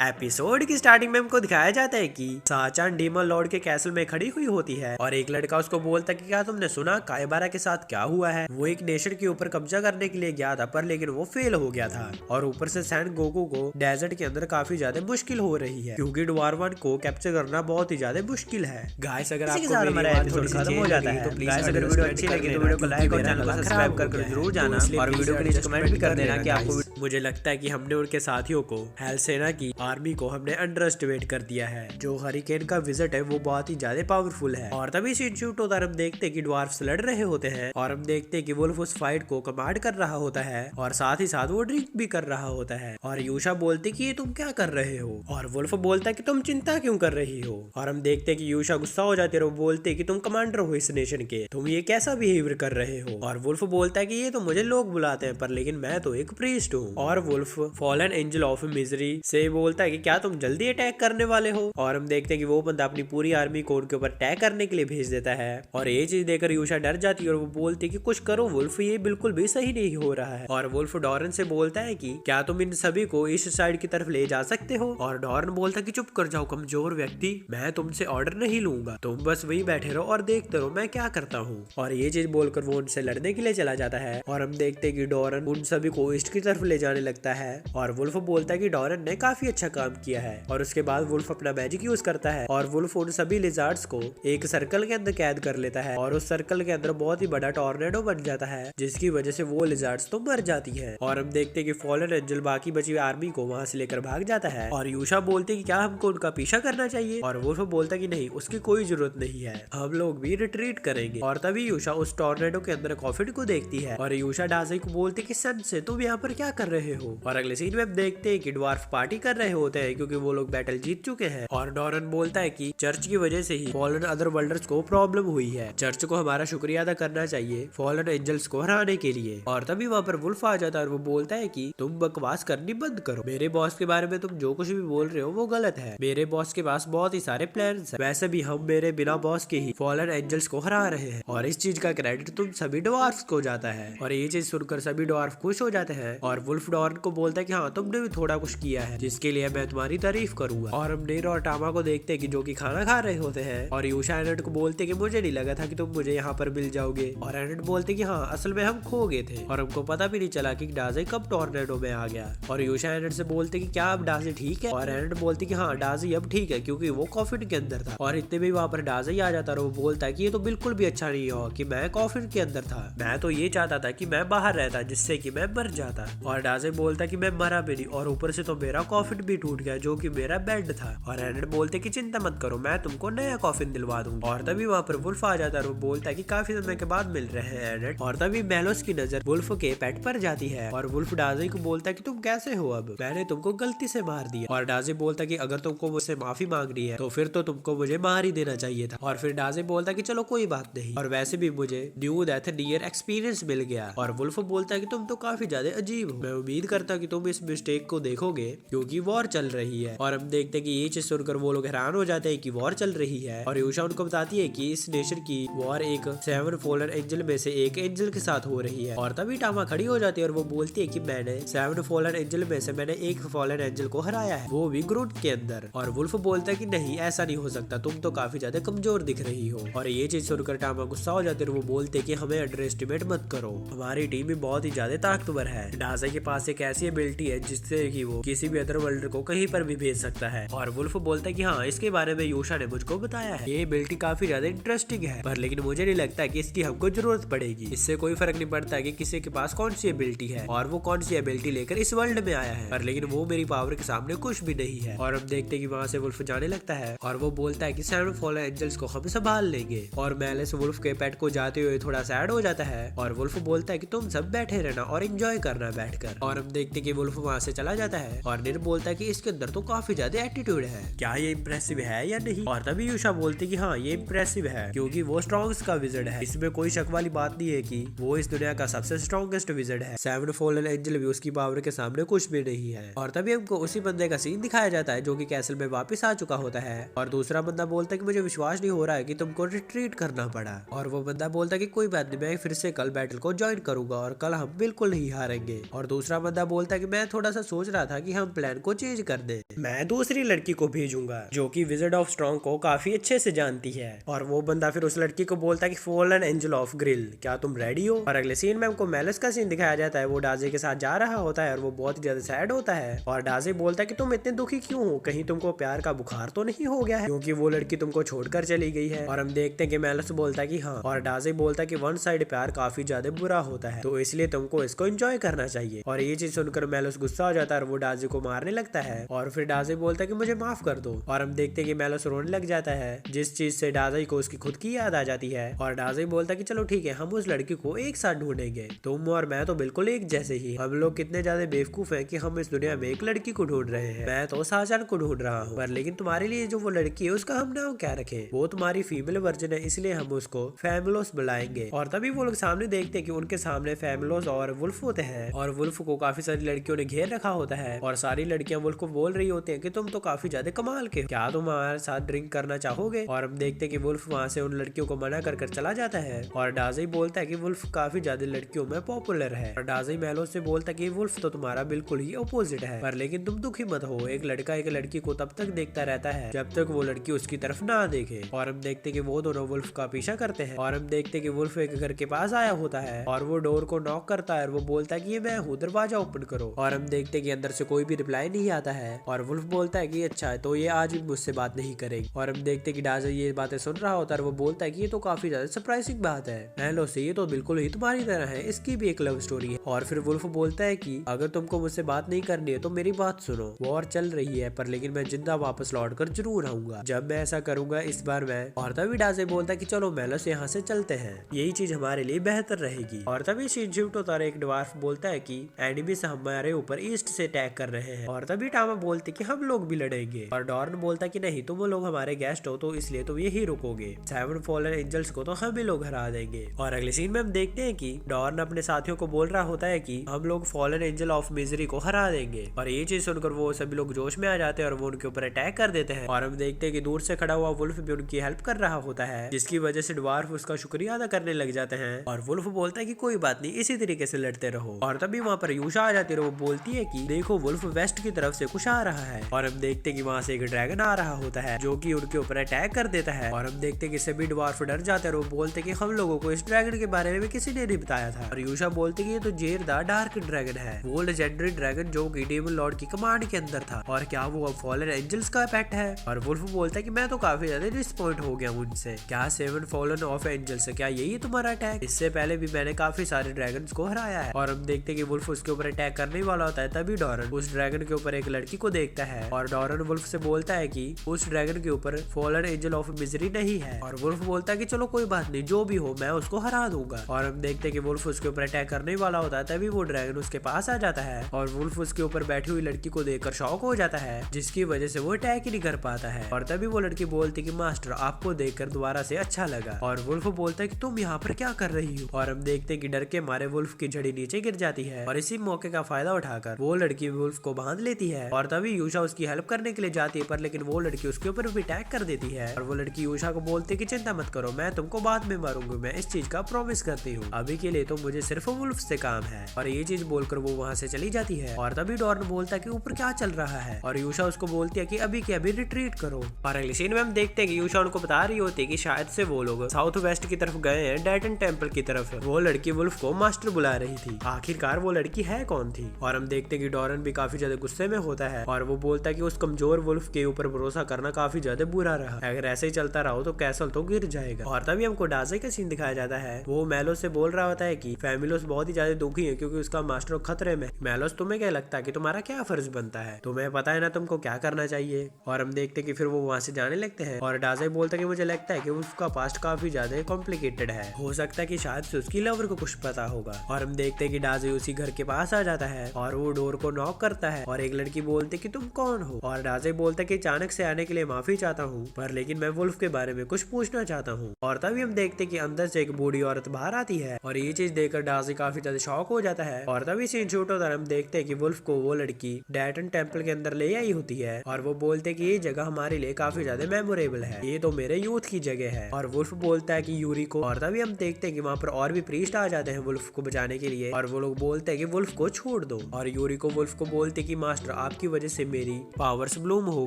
Episode की starting में हमको दिखाया जाता है कि साचान डीमन लॉर्ड के कैसल में खड़ी हुई होती है और एक लड़का उसको बोलता है कि क्या तुमने सुना कायबारा के साथ क्या हुआ है। वो एक नेशन के ऊपर कब्जा करने के लिए गया था पर लेकिन वो फेल हो गया था और ऊपर से सैन गोकू को डेजर्ट के अंदर काफी ज्यादा मुश्किल हो रही है क्योंकि ड्वार्वन को कैप्चर करना बहुत ही ज्यादा मुश्किल है। गाइस अगर आपको हमारा एपिसोड खत्म हो जाता है तो प्लीज अगर वीडियो अच्छी लगी तो वीडियो को लाइक और चैनल को सब्सक्राइब कर जरूर जाना और वीडियो के नीचे कमेंट भी कर देना कि आपको। मुझे लगता है कि हमने उनके साथियों को हेल सेना की आर्मी को हमने अंडर एस्टिमेट कर दिया है। जो हरिकेन का विजिट है वो बहुत ही ज्यादा पावरफुल है और तभी सीन शूट होता है। हम देखते हैं कि ड्वार्फ्स लड़ रहे होते हैं और हम देखते हैं कि वुल्फ उस फाइट को कमांड कर रहा होता है और साथ ही साथ वो ड्रिंक भी कर रहा होता है और यूशा बोलती कि ये तुम क्या कर रहे हो और वुल्फ बोलता है कि तुम चिंता क्यों कर रही हो और हम देखते हैं कि यूशा गुस्सा हो जाती है और वो बोलते हैं कि तुम कमांडर हो इस नेशन के, तुम ये कैसा बिहेवियर कर रहे हो और वुल्फ बोलता है कि ये तो मुझे लोग बुलाते हैं पर लेकिन मैं तो एक प्रीस्ट हूँ और wolf fallen angel of misery से बोलता है कि क्या तुम जल्दी अटैक करने वाले हो और हम देखते हैं कि वो बंदा अपनी पूरी आर्मी को उनके ऊपर अटैक करने के लिए भेज देता है और ये चीज देखकर यूशा डर जाती है और वो बोलती है कि कुछ करो वुल्फ, ये बिल्कुल भी सही नहीं हो रहा है और वुल्फ डॉरन से बोलता है कि क्या तुम इन सभी को इस साइड की तरफ ले जा सकते हो और डॉरन बोलता है कि चुप कर जाओ कमजोर व्यक्ति, मैं तुमसे ऑर्डर नहीं लूंगा, तुम बस वही बैठे रहो और देखते रहो मैं क्या करता हूँ और ये चीज बोलकर वो उनसे लड़ने के लिए चला जाता है और हम देखते हैं कि डॉरन उन सभी को ईस्ट की तरफ ले जाने लगता है और वुल्फ बोलता है कि डॉरन ने काफी अच्छा काम किया है और उसके बाद वुल्फ अपना मैजिक यूज करता है और वुल्फ उन सभी लिजार्ड्स को एक सर्कल के अंदर कैद कर लेता है और उस सर्कल के अंदर बहुत ही बड़ा टॉर्नेडो बन जाता है जिसकी वजह से वो लिजार्ड्स तो मर जाती है और हम देखते हैं कि फॉलन एंजल बाकी बची हुई आर्मी को वहां से लेकर भाग जाता है और यूशा बोलते हैं कि क्या हमको उनका पीछा करना चाहिए और वुल्फ बोलता है कि नहीं, उसकी कोई जरूरत नहीं है, हम लोग भी रिट्रीट करेंगे और तभी यूशा उस टॉर्नेडो के अंदर कॉफिन को देखती है और यूशा डाजी को बोलती है कि सन से तुम यहाँ पर क्या कर रहे हो और अगले सीन में हम देखते हैं कि ड्वार्फ पार्टी कर रहे होते हैं क्योंकि वो लोग बैटल जीत चुके हैं और डॉरन बोलता है कि चर्च की वजह से ही फॉलन अदर वर्ल्डर्स को प्रॉब्लम हुई है, चर्च को हमारा शुक्रिया अदा करना चाहिए फॉलन एंजल्स को हराने के लिए और तभी वहाँ पर वुल्फ आ जाता है और वो बोलता है कि तुम बकवास करनी बंद करो, मेरे बॉस के बारे में तुम जो कुछ भी बोल रहे हो वो गलत है, मेरे बॉस के पास बहुत ही सारे प्लान्स हैं, वैसे भी हम मेरे बिना बॉस के ही फॉलन एंजल्स को हरा रहे हैं और इस चीज का क्रेडिट तुम सभी ड्वार्फ्स को जाता है और ये चीज सुनकर सभी ड्वार्फ खुश हो जाते हैं और वुल्फ डॉरन को बोलता है कि हाँ तुमने भी थोड़ा कुछ किया है जिसके लिए मैं तुम्हारी तारीफ करूंगा और हम नेरो और टामा को देखते हैं कि जो कि खाना खा रहे होते हैं और यूशा एनट को बोलते कि मुझे नहीं लगा था कि तुम मुझे यहाँ पर मिल जाओगे और एनट बोलते कि हाँ असल में हम खो गए थे और हमको पता भी नहीं चला कि डाजी कब टॉर्नेडो में आ गया और यूशा एनट से बोलते कि क्या अब डाजी ठीक है और एनट बोलती कि हाँ डाजी अब ठीक है क्योंकि वो कॉफिन के अंदर था और इतने भी वहाँ पर डाजी आ जाता और वो बोलता है कि ये तो बिल्कुल भी अच्छा नहीं हो कि मैं कॉफिन के अंदर था, मैं तो ये चाहता था कि मैं बाहर रहता जिससे कि मैं मर जाता और डाजी बोलता कि मैं मरा भी नहीं और ऊपर से तो मेरा कॉफिन भी टूट गया जो कि मेरा बेड था और एनट बोलते कि चिंता मत करो मैं तुमको नया कॉफिन दिलवा दूंगा और तभी वहाँ पर वुल्फ आ जाता है और वो बोलता है कि काफी समय के बाद मिल रहे हैं एनट और तभी मेलोस की नजर वुल्फ के पेट पर जाती है और वुल्फ डाजी को बोलता है कि तुम कैसे हो, अब मैंने तुमको गलती से मार दिया और डाजी बोलता है कि अगर तुमको मुझसे माफी मांगनी है तो फिर तो तुमको मुझे मार ही देना चाहिए था और फिर डाजी बोलता है कि चलो कोई बात नहीं और वैसे भी मुझे न्यू डेथ नियर एक्सपीरियंस मिल गया और वुल्फ बोलता है कि तुम तो काफी ज्यादा अजीब हो, मैं उम्मीद करता हूँ कि तुम इस मिस्टेक को देखोगे क्योंकि वॉर चल रही है और हम देखते हैं कि ये चीज सुनकर वो लोग हैरान हो जाते हैं कि वॉर चल रही है और यूशा उनको बताती है कि इस नेशन की वॉर एक 7 फॉलन एंजल में से एक एंजल के साथ हो रही है और तभी टामा खड़ी हो जाती है और वो बोलती है कि मैंने 7 फॉलन एंजल में से मैंने एक फॉलन एंजल को हराया है, वो भी ग्रूट के अंदर और वुल्फ बोलता है कि नहीं ऐसा नहीं हो सकता, तुम तो काफी ज्यादा कमजोर दिख रही हो और ये चीज सुनकर टामा गुस्सा हो जाती है और वो बोलते कि हमें अंडर एस्टिमेट मत करो, हमारी टीम भी बहुत ही ज्यादा ताकतवर है, डाजा के पास एक ऐसी एबिलिटी है जिससे कि वो किसी भी अदर वर्ल्ड को कहीं पर भी भेज सकता है और वुल्फ बोलता है कि हाँ इसके बारे में यूशा ने मुझको बताया है, ये एबिलिटी काफी ज्यादा इंटरेस्टिंग है पर लेकिन मुझे नहीं लगता कि इसकी हमको जरूरत पड़ेगी, इससे कोई फर्क नहीं पड़ता कि किसी के पास कौन सी एबिलिटी है और वो कौन सी एबिलिटी लेकर इस वर्ल्ड में आया है पर लेकिन वो मेरी पावर के सामने कुछ भी नहीं है और हम देखते हैं कि वहाँ से वुल्फ जाने लगता है और वो बोलता है कि 7 फॉलन एंजल्स को हम संभाल लेंगे और मेलिस वुल्फ के पेट को जाते हुए थोड़ा सैड हो जाता है और वुल्फ बोलता है कि तुम सब बैठे रहना और एंजॉय करना बैठकर और हम देखते हैं कि वुल्फ वहाँ से चला जाता है और निर बोलता है कि इसके अंदर तो काफी ज्यादा एटीट्यूड है, क्या ये इंप्रेसिव है या नहीं और तभी यूशा बोलती कि हाँ ये इंप्रेसिव है क्योंकि वो स्ट्रॉन्गेस्ट का विज़र्ड है, इसमें कोई शक वाली बात नहीं है कि वो इस दुनिया का सबसे स्ट्रॉन्गेस्ट विज़र्ड है, 7 फॉलन एंजल भी उसकी पावर के सामने कुछ भी नहीं है और तभी हमको उसी बंदे का सीन दिखाया जाता है जो कि कैसल में वापस आ चुका होता है और दूसरा बंदा बोलता है कि मुझे विश्वास नहीं हो रहा है कि तुमको रिट्रीट करना पड़ा और वो बंदा बोलता है कि कोई बात नहीं, मैं फिर से कल बैटल को ज्वाइन करूंगा और कल हम बिल्कुल नहीं हारेंगे और दूसरा बंदा बोलता है कि मैं थोड़ा सा सोच रहा था कि हम प्लान को चेंज कर दे। मैं दूसरी लड़की को भेजूंगा जो कि विज़र्ड ऑफ स्ट्रॉन्ग को काफी अच्छे से जानती है। और वो बंदा फिर उस लड़की को बोलता है कि फॉलन एंजल ऑफ ग्रिल, क्या तुम रेडी हो? और अगले सीन में हमको मेलिस का सीन दिखाया जाता है। वो डाजे के साथ जा रहा होता है और वो बहुत ही ज्यादा सैड होता है। और डाजे बोलता है कि तुम इतने दुखी क्यों हो, कहीं तुमको प्यार का बुखार तो नहीं हो गया है, क्योंकि वो लड़की तुमको छोड़कर चली गई है। और हम देखते हैं कि मेलिस बोलता है कि हाँ, और डाजे बोलता है कि वन साइड प्यार काफी ज्यादा बुरा होता है, तो इसलिए तुमको इसको एंजॉय करना चाहिए। और ये चीज सुनकर मेलिस गुस्सा हो जाता है और वो डाजे को मारने लगता है। और फिर डाजे बोलता है कि मुझे माफ कर दो। और हम देखते हैं कि मेलिस रोने लग जाता है, जिस चीज से डाजे को उसकी खुद की याद आ जाती है। और डाजे बोलता है कि चलो ठीक है, हम उस लड़की को एक साथ ढूंढेंगे, तुम और मैं तो बिल्कुल एक जैसे ही। हम लोग कितने ज्यादा बेवकूफ हैं कि हम इस दुनिया में एक लड़की को ढूंढ रहे हैं। मैं तो शाहजहां को ढूंढ रहा हूँ, पर लेकिन तुम्हारे लिए जो वो लड़की है उसका हम नाम क्या रखें? वो तुम्हारी फीमेल वर्जन है, इसलिए हम उसको फैमिलोस बुलाएंगे। और तभी वो लोग सामने देखते हैं कि उनके सामने फैमिलोस और वुल्फ होते हैं। और वुल्फ को काफी सारी लड़कियों ने घेर रखा होता है और सारी लड़कियां वुल्फ को बोल रही होती हैं कि तुम तो काफी ज्यादा कमाल के, क्या तुम हमारे साथ ड्रिंक करना चाहोगे? और हम देखते हैं कि वुल्फ वहाँ से उन लड़कियों को मना कर चला जाता है। और डाजे बोलता है कि वुल्फ काफी ज्यादा लड़कियों में पॉपुलर है। और डाजे मेलिस से बोलता है कि वुल्फ तो तुम्हारा बिल्कुल ही अपोजिट है, पर लेकिन तुम दुखी मत हो, एक लड़का एक लड़की को तब तक देखता रहता है जब तक वो लड़की उसकी तरफ ना देखे। और हम देखते कि वो दोनों वुल्फ का पीछा करते हैं। और हम देखते कि वुल्फ एक घर के पास आया होता है और वो डोर को नॉक करता है और वो बोलता है कि ये मैं हूँ, दरवाजा ओपन करो। और हम देखते कि अंदर से कोई भी रिप्लाई नहीं आता है। और वुल्फ बोलता है कि अच्छा है, तो ये आज भी मुझसे बात नहीं करेगी। और हम देखते कि डाजे ये बातें सुन रहा होता है और वो बोलता है कि ये तो काफी ज्यादा सरप्राइजिंग बात है, मेलिस से ये तो बिल्कुल ही तुम्हारी तरह है, इसकी भी एक लव स्टोरी है। और फिर वुल्फ बोलता है कि अगर तुमको मुझसे बात नहीं करनी है तो मेरी बात सुनो, वॉर चल रही है पर लेकिन मैं जिंदा वापस लौट कर जरूर आऊंगा, जब मैं ऐसा करूंगा इस बार मैं। और तभी डाजे बोलता है कि चलो मेलिस यहाँ से चलते हैं, यही चीज हमारे लिए बेहतर रहेगी। और तभी सीन शिफ्ट होता है, एक ड्वार्फ बोलता है कि एनिमीज हमारे ऊपर ईस्ट से अटैक कर रहे हैं। और तभी टामा बोलते कि हम लोग भी लड़ेंगे। और डॉर्न बोलता है कि नहीं, तुम लोग हमारे गेस्ट हो तो इसलिए तुम यही रुकोगे, 7 फॉलन एंजल्स को तो हम ही लोग हरा देंगे। और अगले सीन में हम देखते हैं कि डॉर्न अपने साथियों को बोल रहा होता है कि हम लोग फॉलन एंजल ऑफ मिजरी को हरा देंगे। और ये चीज सुनकर वो सभी लोग जोश में आ जाते हैं और वो उनके ऊपर अटैक कर देते हैं। और हम देखते हैं कि दूर से खड़ा हुआ वुल्फ भी उनकी हेल्प कर रहा होता है, जिसकी वजह से ड्वार्फ उसका शुक्रिया अदा करने लग जाते हैं। और वुल्फ बोलता है कि कोई बात नहीं, इसी तरीके से लड़ते रहो। और तभी वहाँ पर यूशा आ जाती है, वो बोलती है कि देखो वुल्फ वेस्ट की तरफ से कुछ आ रहा है। और हम देखते हैं कि वहाँ से एक ड्रैगन आ रहा होता है जो कि उनके ऊपर अटैक कर देता है। और हम देखते हैं कि सभी ड्वार्फ डर जाते हैं और वो बोलते हैं कि हम लोगों को इस ड्रैगन के बारे में किसी ने नहीं बताया था। और यूशा बोलते कि ये तो जेर द डार्क ड्रैगन है, वो लेजेंडरी ड्रैगन जो कि डेमन लॉर्ड की कमांड के अंदर था, और क्या वो अब फॉलन एंजल्स का पेट है? और वुल्फ बोलता है कि मैं तो काफी ज्यादा डिसअपॉइंट हो गया उनसे, क्या 7 फॉलन ऑफ एंजल्स है, क्या यही तुम्हारा अटैक? इससे पहले भी मैंने काफी सारे ड्रैगन्स को हराया है। और हम देखते हैं कि वुल्फ उसके ऊपर अटैक करने वाला होता है, तभी डॉरन उस ड्रैगन के ऊपर एक लड़की को देखता है। और डॉरन वुल्फ से बोलता है कि उस ड्रैगन के ऊपर फॉलन एंजल ऑफ मिजरी नहीं है। और वुल्फ बोलता है कि चलो कोई बात नहीं, जो भी हो मैं उसको हरा दूंगा। और हम देखते हैं कि वुल्फ उसके ऊपर अटैक करने वाला होता है, तभी वो ड्रैगन उसके पास आ जाता है। और वुल्फ उसके ऊपर बैठी हुई लड़की को देखकर शॉक हो जाता है, जिसकी वजह से वो अटैक ही नहीं कर पाता है। और तभी वो लड़की बोलती कि मास्टर आपको देखकर दोबारा से अच्छा लगा। और वुल्फ बोलता है कि तुम यहाँ पर क्या कर रही हो? और हम देखते हैं कि डर के मारे वुल्फ की झड़ी नीचे गिर जाती है। और इसी मौके का फायदा उठाकर वो लड़की वुल्फ को बांध लेती है। और तभी यूशा उसकी हेल्प करने के लिए जाती है, पर लेकिन वो लड़की उसके ऊपर भी अटैक कर देती है। और वो लड़की यूशा को बोलती है कि चिंता मत करो, मैं तुमको बाद में मारूंगी, मैं इस चीज का प्रॉमिस करती हूँ, अभी के लिए तो मुझे सिर्फ वुल्फ से काम है। और ये चीज बोलकर वो वहाँ से चली जाती है। और तभी डॉर्न बोलता है कि ऊपर क्या चल रहा है? और यूशा उसको बोलती है कि अभी के अभी रिट्रीट करो। और अगले सीन में हम देखते हैं कि यूशा उनको बता रही होती है कि शायद से वो लोग साउथ वेस्ट की तरफ गए हैं, डेटन टेम्पल की तरफ। वो लड़की वुल्फ को मास्टर बुला रही थी, आखिरकार वो लड़की है कौन थी? और हम देखते हैं कि डॉरन भी काफी ज्यादा गुस्से में होता है और वो बोलता है कि उस कमजोर वुल्फ के ऊपर भरोसा करना काफी ज्यादा बुरा रहा, अगर ऐसे ही चलता रहो तो कैसल तो गिर जाएगा। और तभी हमको डाजे का सीन दिखाया जाता है, वो मेलिस से बोल रहा होता है कि फैमिलोस बहुत ही ज्यादा दुखी है क्योंकि उसका मास्टर खतरे में। मेलिस तुम्हें क्या लगता है कि तुम्हारा क्या फर्ज बनता है? तुम्हें पता है ना तुमको क्या करना चाहिए। और हम देखते हैं कि फिर वो वहाँ से जाने लगते हैं। और डाजे बोलता है कि मुझे लगता है कि उसका पास्ट काफी ज्यादा कॉम्प्लिकेटेड है, हो सकता है कि शायद से उसकी लवर को कुछ पता होगा। और हम देखते हैं कि डाजे उसी घर के पास आ जाता है और वो डोर को नॉक करता है और एक लड़की बोलती है कि तुम कौन हो? और डाजे बोलता है कि अचानक से आने के लिए माफी चाहता हूँ, पर लेकिन मैं वुल्फ के बारे में कुछ पूछना चाहता हूँ। और तभी हम देखते हैं कि अंदर से एक बूढ़ी औरत बाहर आती है और ये चीज देखकर डाजे काफी ज्यादा शॉक हो जाता है। और तभी सीन शूट होता है, हम देखते हैं कि वुल्फ को वो लड़की डेटन टेम्पल के अंदर ले आई होती है और वो बोलते हैं कि ये जगह हमारे लिए काफी ज्यादा मेमोरेबल है, ये तो मेरे यूथ की जगह है। और वुल्फ बोलता है कि यूरी को। और तभी हम देखते हैं कि वहाँ पर और भी प्रीस्ट आ जाते हैं वुल्फ को बचाने के लिए और वो लोग बोलते हैं कि वुल्फ को छोड़ दो। और यूरी को वुल्फ को बोलते कि मास्टर आपकी वजह से मेरी पावर्स ब्लूम हो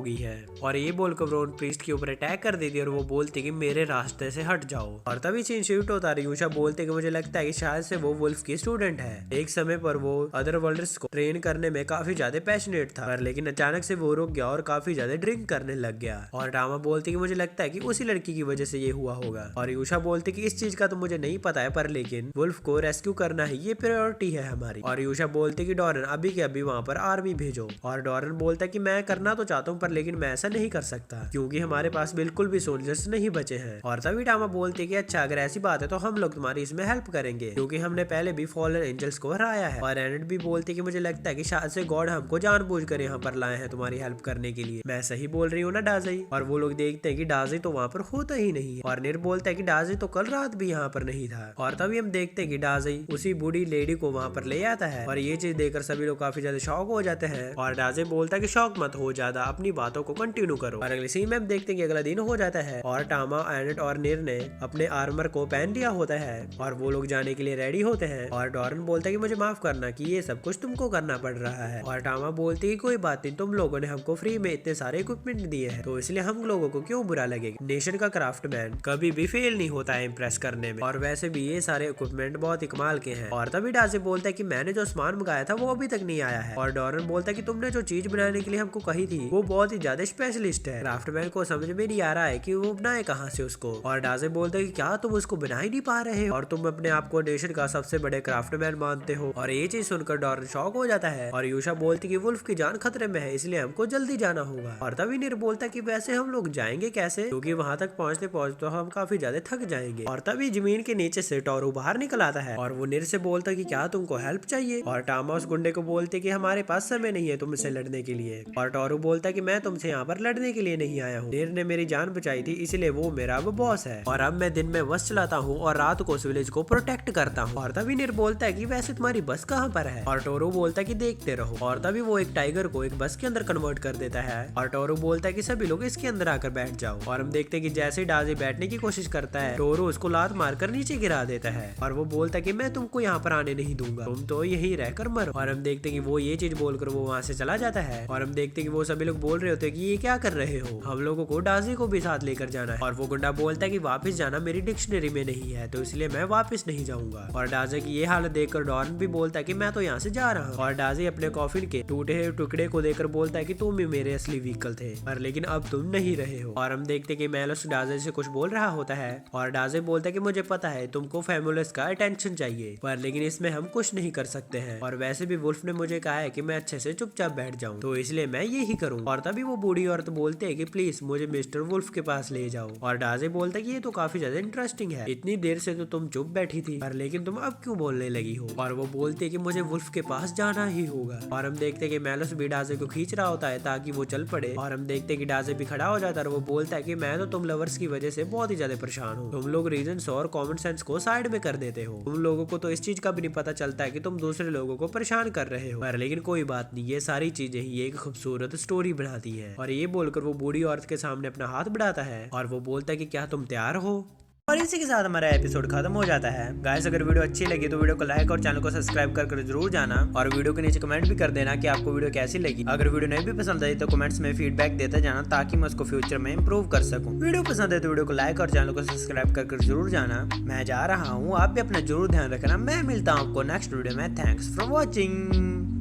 गई है। और ये बोलकर ब्राउन प्रीस्ट के ऊपर अटैक कर देती है और वो बोलती कि मेरे रास्ते से हट जाओ। और तभी सीन शिफ्ट होता है, यूशा बोलते कि मुझे लगता है कि शायद से वो वुल्फ की स्टूडेंट है। एक समय पर वो अदर वर्ल्डर्स को ट्रेन करने में काफी ज्यादा पैशनेट था, पर लेकिन अचानक से वो रुक गया और काफी ज्यादा ड्रिंक करने लग गया। और टामा बोलती कि मुझे लगता है कि उसी लड़की की वजह से ये हुआ होगा। और यूशा बोलती कि इस चीज का तो मुझे नहीं पता है, पर लेकिन वुल्फ को रेस्क्यू करना ही ये प्रायोरिटी है हमारी। और यूशा बोलती कि डॉरन अभी के अभी वहाँ पर आर्मी भेजो। और डॉरन बोलता कि मैं करना तो चाहता हूँ, पर लेकिन मैं ऐसा नहीं कर सकता क्योंकि हमारे पास बिल्कुल भी सोल्जर्स नहीं बचे हैं। और तभी टामा बोलती कि अच्छा अगर ऐसी बात है तो हम लोग तुम्हारी इसमें हेल्प करेंगे क्योंकि हमने पहले भी फॉलन एंजल्स को हराया है। और एनेट भी बोलती कि मुझे लगता है कि शायद से गॉड हमको जानबूझकर यहाँ पर लाए हैं तुम्हारी हेल्प करने के लिए। मैं सही बोल रही हूँ ना डाज़ी? और वो लोग देखते हैं कि डाज़ी तो वहाँ पर होता ही नहीं है। और निर बोलता है कि डाज़ी तो कल रात भी यहाँ पर नहीं था। और तभी हम देखते हैं कि डाज़ी उसी बूढ़ी लेडी को वहाँ पर ले आता है। और ये चीज देखकर सभी लोग काफी ज्यादा शॉक हो जाते हैं। और डाज़ी बोलता है कि शॉक मत हो ज्यादा, अपनी बातों को कंटिन्यू करो। और अगले सीन में हम देखते हैं कि अगला दिन हो जाता है और टामा, एनेट और निर ने अपने आर्मर को पहन लिया होता है और वो लोग जाने के लिए रेडी होते हैं। और डॉरन बोलता है कि मुझे माफ करना कि ये सब कुछ तुमको करना पड़ रहा है। और टामा बोलती है कि कोई बात नहीं, तुम लोगों ने हमको फ्री में इतने सारे इक्विपमेंट दिए हैं तो इसलिए हम लोगों को क्यों बुरा लगेगा। नेशन का क्राफ्टमैन कभी भी फेल नहीं होता है इम्प्रेस करने में, और वैसे भी ये सारे इक्विपमेंट बहुत ही कमाल के हैं। और तभी डाज़ी बोलता है कि मैंने जो सामान मंगाया था वो अभी तक नहीं आया है। और डॉरन बोलता है कि तुमने जो चीज बनाने के लिए हमको कही थी वो बहुत ही ज्यादा स्पेशलिस्ट है, क्राफ्टमैन को समझ में नहीं आ रहा है कि वो बनाए कहाँ से उसको। और डाज़ी बोलता है कि क्या तुम उसको बना ही नहीं पा रहे हो और तुम अपने आप को नेशन का सबसे बड़े क्राफ्टमैन मानते हो। और ये चीज सुनकर डॉरन शॉक हो जाता है। और यूशा बोलती कि वुल्फ की जान खतरे में है इसलिए हमको जल्दी जाना होगा। और तभी निर बोलता कि वैसे हम लोग जाएंगे कैसे, क्योंकि वहां तक पहुंचते पहुंचते हम काफी ज्यादा थक जाएंगे। और तभी जमीन के नीचे से टोरू बाहर निकल आता है और वो निर से बोलता कि क्या तुमको हेल्प चाहिए। और टामा उस गुंडे को बोलते कि हमारे पास समय नहीं है तुमसे लड़ने के लिए। और टोरू बोलता कि मैं तुमसे यहाँ पर लड़ने के लिए नहीं आया हूँ, निर ने मेरी जान बचाई थी इसलिए वो मेरा वो बॉस है और अब मैं दिन में बस चलाता हूँ और रात को उस विलेज को प्रोटेक्ट करता हूँ। और तभी निर बोलता है कि वैसे तुम्हारी बस कहाँ पर है। और टोरू बोलता है कि देखते रहो। और तभी वो एक टाइगर को एक बस के अंदर कन्वर्ट कर देता है और टोरू बोलता है कि सभी लोग इसके अंदर आकर बैठ जाओ। और हम देखते हैं कि जैसे डाज़ी बैठने की कोशिश करता है टोरू उसको लात मारकर नीचे गिरा देता है और वो बोलता है कि मैं तुमको यहाँ पर आने नहीं दूंगा, तुम तो यहीं रहकर मरो। और हम देखते हैं कि वो ये चीज बोलकर वो वहाँ से चला जाता है। और हम देखते हैं कि वो सभी लोग बोल रहे होते हैं कि ये क्या कर रहे हो, हम लोगों को डाज़ी को भी साथ लेकर जाना है। और वो गुंडा बोलता है कि वापस जाना मेरी डिक्शनरी में नहीं है तो इसलिए मैं वापस नहीं जाऊंगा। और डाज़ी की ये हालत देखकर डॉरन भी बोलता है कि मैं तो यहाँ से जा रहा हूँ। और डाज़ी अपने कॉफिन के टूटे हुए टुकड़े को देखकर बोलता है कि तुम ही मेरे असली व्हीकल थे पर लेकिन अब तुम नहीं रहे हो। और हम देखते कि मेलोस डाज़ी से कुछ बोल रहा होता है और डाज़ी बोलता है कि मुझे पता है तुमको फैमुलस का अटेंशन चाहिए पर लेकिन इसमें हम कुछ नहीं कर सकते हैं और वैसे भी वुल्फ ने मुझे कहा है कि मैं अच्छे से चुपचाप बैठ जाऊं तो इसलिए मैं यही करूं। और तभी वो बूढ़ी औरत बोलते है कि प्लीज मुझे मिस्टर वुल्फ के पास ले जाओ। और डाज़ी बोलता है कि ये तो काफी ज्यादा इंटरेस्टिंग है, इतनी देर से तो तुम चुप बैठी थी पर लेकिन तुम अब क्यों बोलने लगी हो। और वो बोलते है कि मुझे वुल्फ के पास जाना ही होगा। और हम देखते हैं कि मेलोस भी डाज़ी को खींच रहा होता है ताकि वो चल पड़े। और हम देखते हैं कि डाज़ी भी खड़ा हो जाता है और वो बोलता है कि मैं तो तुम लवर्स की वजह से बहुत ही ज्यादा परेशान हूँ, तुम लोग रीजंस और कॉमन सेंस को साइड में कर देते हो, तुम लोगों को तो इस चीज का भी नहीं पता चलता है कि तुम दूसरे लोगों को परेशान कर रहे हो। पर लेकिन कोई बात नहीं, ये सारी चीजें ही एक खूबसूरत स्टोरी बनाती है। और ये बोलकर वो बूढ़ी औरत के सामने अपना हाथ बढ़ाता है और वो बोलता है कि क्या तुम तैयार हो। और इसी के साथ हमारा एपिसोड खत्म हो जाता है। गाइस अगर वीडियो अच्छी लगी तो वीडियो को लाइक और चैनल को सब्सक्राइब कर जरूर जाना और वीडियो के नीचे कमेंट भी कर देना कि आपको वीडियो कैसी लगी। अगर वीडियो नहीं भी पसंद आई तो कमेंट्स में फीडबैक देते जाना ताकि मैं उसको फ्यूचर में इंप्रूव कर सकूं। वीडियो पसंद है तो वीडियो को लाइक और चैनल को सब्सक्राइब कर जरूर जाना। मैं जा रहा हूँ, आप भी अपना जरूर ध्यान रखना। मैं मिलता हूँ आपको नेक्स्ट वीडियो में। Thanks for watching.